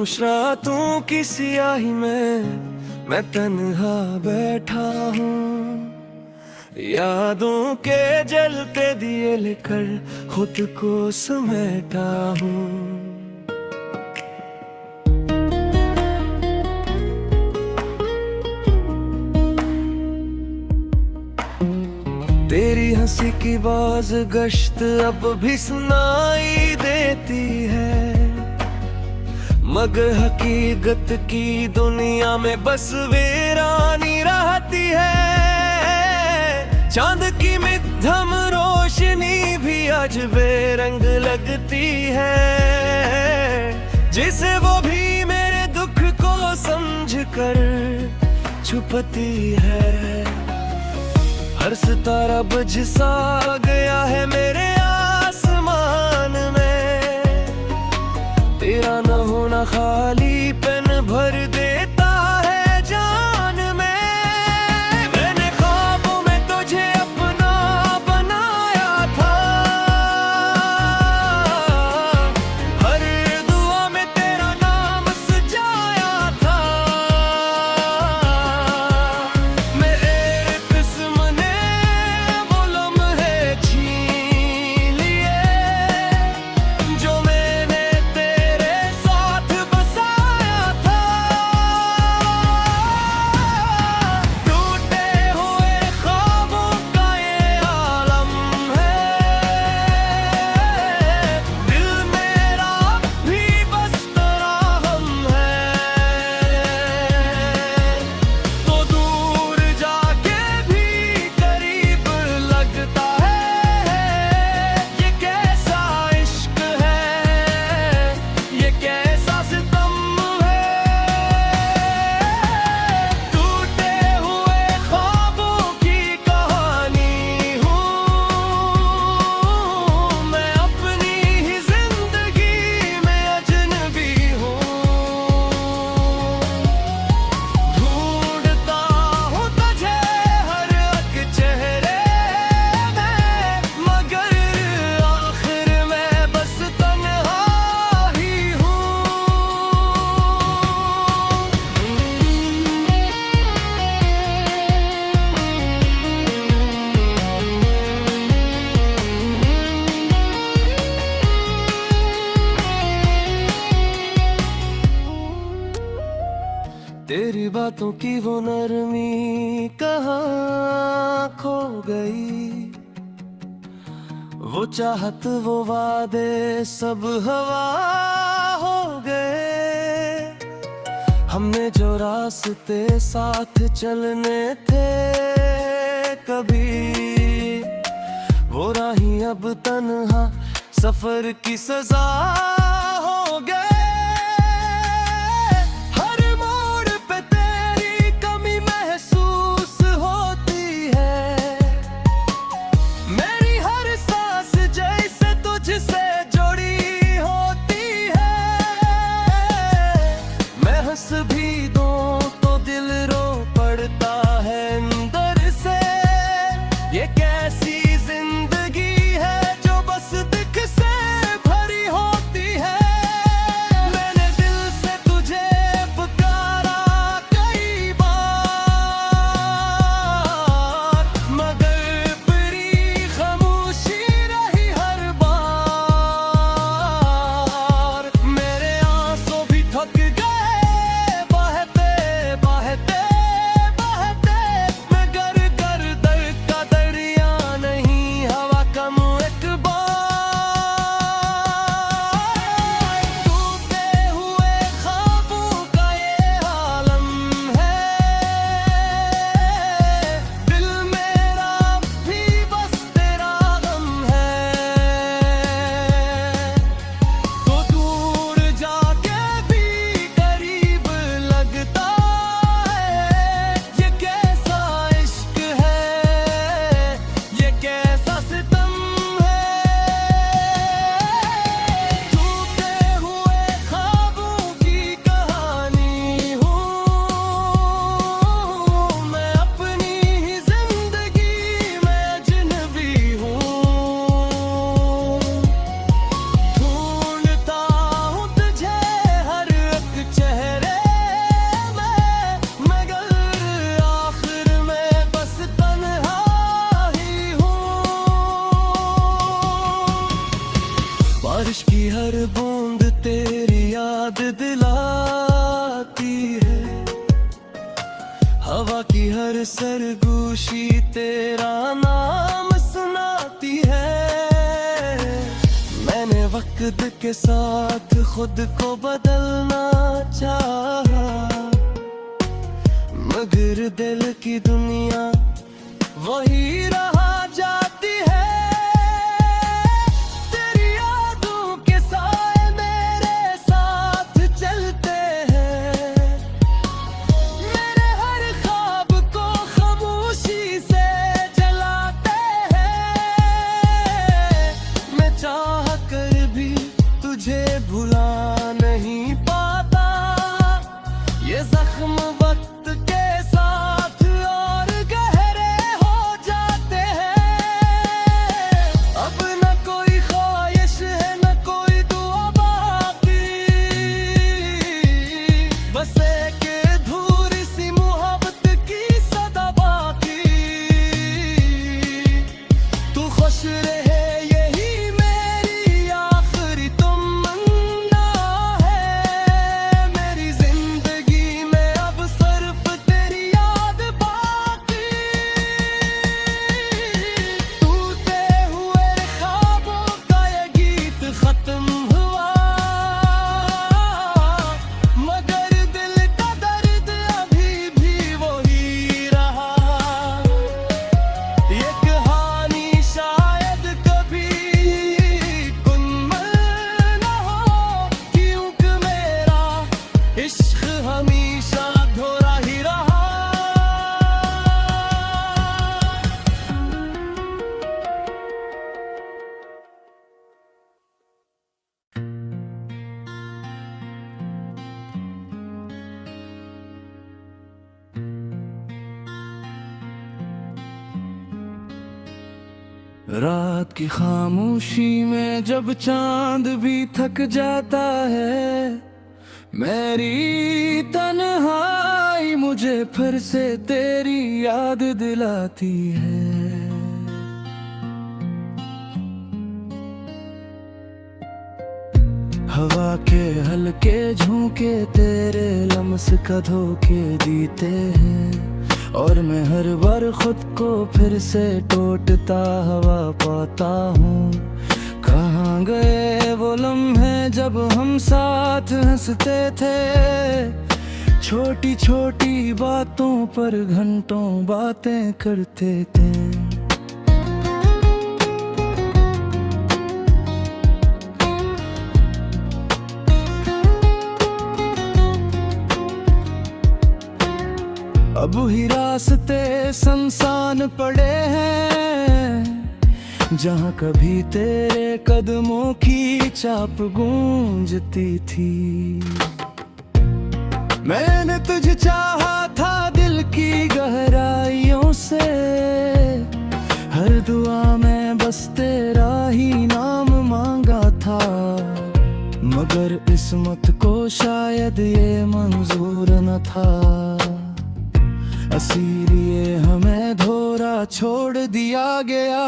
खामोश रातों की सियाही में मैं तन्हा बैठा हूँ, यादों के जलते दिए लेकर खुद को समेटा हूँ। तेरी हंसी की बाज गश्त अब भी सुनाई देती है, मगर हकीकत की दुनिया में बस वीरानी रहती है। चांद की मध्यम रोशनी भी आज बेरंग लगती है, जिसे वो भी मेरे दुख को समझकर छुपती है। हर सितारा बुझ सा गया है मेरे आसमान में, तेरा न होना खालीपन भर देता है जान में। मैंने ख्वाबों में तुझे अपना बनाया था, हर दुआ में तेरा नाम सजाया था। मेरे किस्म ने वो लम्हे छीन लिए जो मैंने तेरे साथ बसाया था। टूटे हुए ख्वाबों का ये आलम है, दिल मेरा भी बस तेरा हम है। तो दूर जाके भी करीब लगता है, ये कैसा इश्क है, ये कैसा सितम है। टूटे हुए ख्वाबों की कहानी हूँ मैं, अपनी ही जिंदगी में अजनबी हूँ। ढूंढता हूँ तुझे हर एक चेहरे में, मगर आखिर में बस तन्हा ही हूँ। तेरी बातों की वो नरमी कहाँ खो गई, वो चाहत वो वादे सब हवा हो गए। हमने जो रास्ते साथ चलने थे कभी, वो राही अब तन्हा सफर की सजा हो गए। हर मोड़ पे तेरी कमी महसूस होती है, मेरी हर सांस जैसे तुझसे जुड़ी होती है। मैं हंस भी दूं तो दिल रो पड़ता है अंदर से, ये कैसी जिंदगी है जो बस दुख से भरी होती बुलाती है। हवा की हर सरगोशी तेरा नाम सुनाती है। मैंने वक्त के साथ खुद को बदलना चाहा, मगर दिल की दुनिया वही रहा जाती है। तेरी यादों के साए मेरे साथ चलते हैं, मेरे हर ख्वाब को खामोशी से जलाते हैं। मैं चाह कर भी तुझे भुला नहीं पाता, ये जख्म वक्त के साथ और गहरे हो जाते हैं। अब न कोई ख्वाहिश है न कोई दुआ बाकी, बस एक अधूरी सी मोहब्बत की सदा बाकी। तू खुश रहे यही मेरी आखिरी तमन्ना है। मेरी जिंदगी में अब सिर्फ तेरी याद बाकी। टूटे हुए ख्वाबों का ये गीत खत्म हुआ, मगर दिल का दर्द अभी भी वही रहा। ये कहानी शायद कभी कुनमल न हो, क्योंकि मेरा इश्क हमेशा अधूरा ही रहा। रात की खामोशी में जब चांद भी थक जाता है, मेरी तन्हाई मुझे फिर से तेरी याद दिलाती है। हवा के हल्के झोंके तेरे लम्स का धोखे देते हैं, और मैं हर बार खुद को फिर से टूटता हवा पाता हूँ। कहाँ गए वो लम्हे जब हम साथ हंसते थे, छोटी छोटी बातों पर घंटों बातें करते थे। अब ही रास्ते सुनसान पड़े हैं, जहाँ कभी तेरे कदमों की चाप गूंजती थी। मैंने तुझे चाहा था दिल की गहराइयों से, हर दुआ में बस तेरा ही नाम मांगा था। मगर किस्मत को शायद ये मंजूर न था, इसीलिए हमें धोरा छोड़ दिया गया।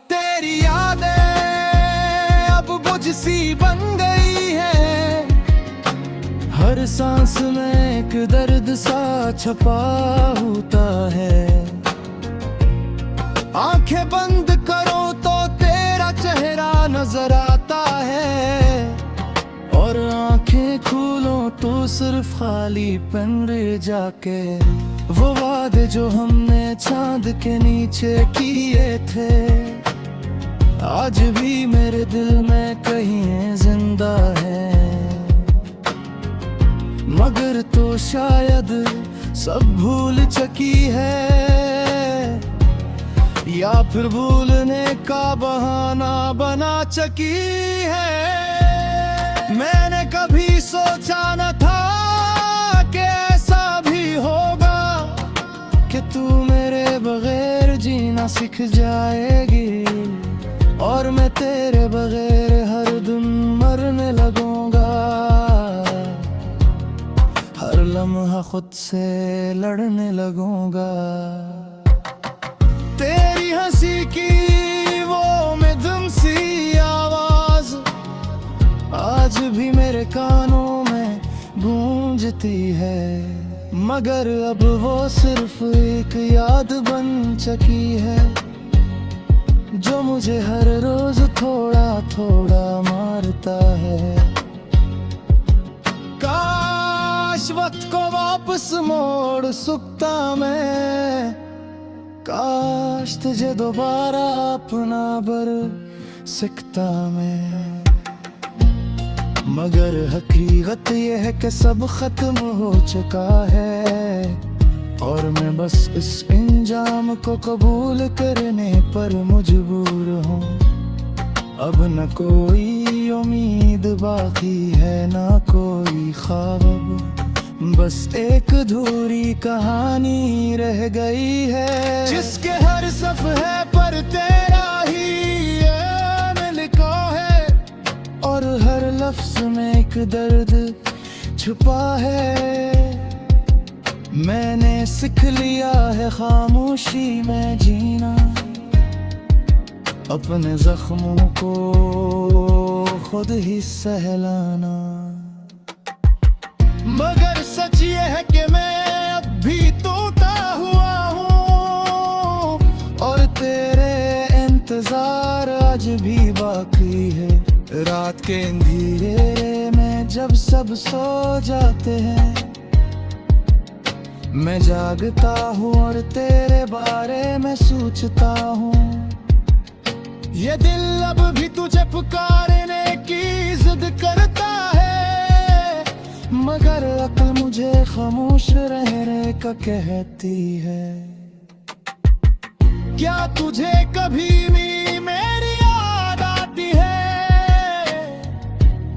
तेरी यादें अब बुझ सी बन गई है, हर सांस में एक दर्द सा छपा होता है। आंखें बंद करो तो तेरा चेहरा नजर आता है, और आंखें खोलो तो सिर्फ खाली पन रह जाके। वो वादे जो हमने चांद के नीचे किए थे, आज भी मेरे दिल में कहीं जिंदा है। मगर तो शायद सब भूल चुकी है, या फिर भूलने का बहाना बना चुकी है। मैंने कभी सोचा न था कि ऐसा भी होगा, कि तू मेरे बगैर जीना सीख जाएगी, और मैं तेरे बगैर हर दिन मरने लगूंगा। हर लम्हा खुद से लड़ने लगूंगा। तेरी हंसी की वो मधुर सी आवाज आज भी मेरे कानों में गूंज बुझती है, मगर अब वो सिर्फ एक याद बन चुकी है, जो मुझे हर रोज थोड़ा थोड़ा मारता है। काश वक्त को वापस मोड़ सकता मैं, काश तुझे दोबारा अपना बर सकता मैं, मगर हकीकत ये है कि सब खत्म हो चुका है, और मैं बस इस इंजाम को कबूल करने पर मजबूर हूँ। अब न कोई उम्मीद बाकी है, ना कोई ख्वाब, बस एक अधूरी कहानी रह गई है, जिसके हर सफ़े पर तेरा ही ये लिखा है, और हर लफ्ज में एक दर्द छुपा है। मैंने सीख लिया है खामोशी में जीना, अपने जख्मों को खुद ही सहलाना, मगर सच ये है कि मैं अब भी तोता हुआ हूँ, और तेरे इंतजार आज भी बाकी है। रात के अंधेरे में जब सब सो जाते हैं, मैं जागता हूँ और तेरे बारे में सोचता हूँ। ये दिल अब भी तुझे पुकारने की जिद करता है, मगर अक्ल मुझे खामोश रहने का कहती है। क्या तुझे कभी भी मेरी याद आती है?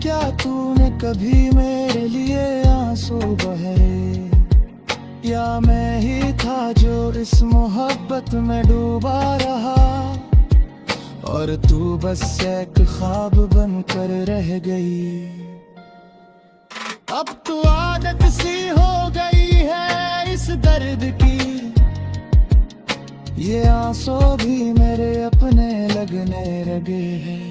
क्या तूने कभी मेरे लिए आंसू बहाए? या मैं ही था जो इस मोहब्बत में डूबा रहा, और तू बस एक ख्वाब बनकर रह गई। अब तो आदत सी हो गई है इस दर्द की, ये आंसू भी मेरे अपने लगने लगे हैं,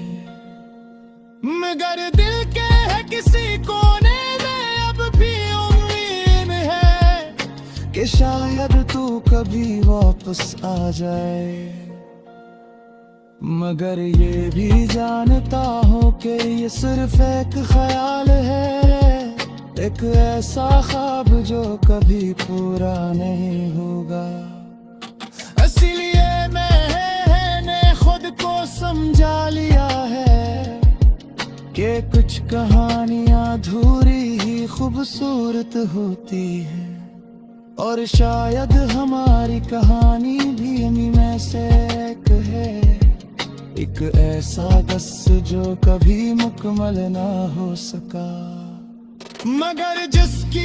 मगर दिल के है किसी कोने में अब भी उम्मीद है कि शायद तू कभी वापस आ जाए। मगर ये भी जानता हूँ कि ये सिर्फ एक ख्याल है, एक ऐसा ख्वाब जो कभी पूरा नहीं होगा। इसलिए मैंने खुद को समझा लिया है कि कुछ कहानियाँ अधूरी ही खूबसूरत होती हैं, और शायद हमारी कहानी भी इन्हीं में से एक है, एक ऐसा दस्त जो कभी मुकम्मल ना हो सका, मगर जिसकी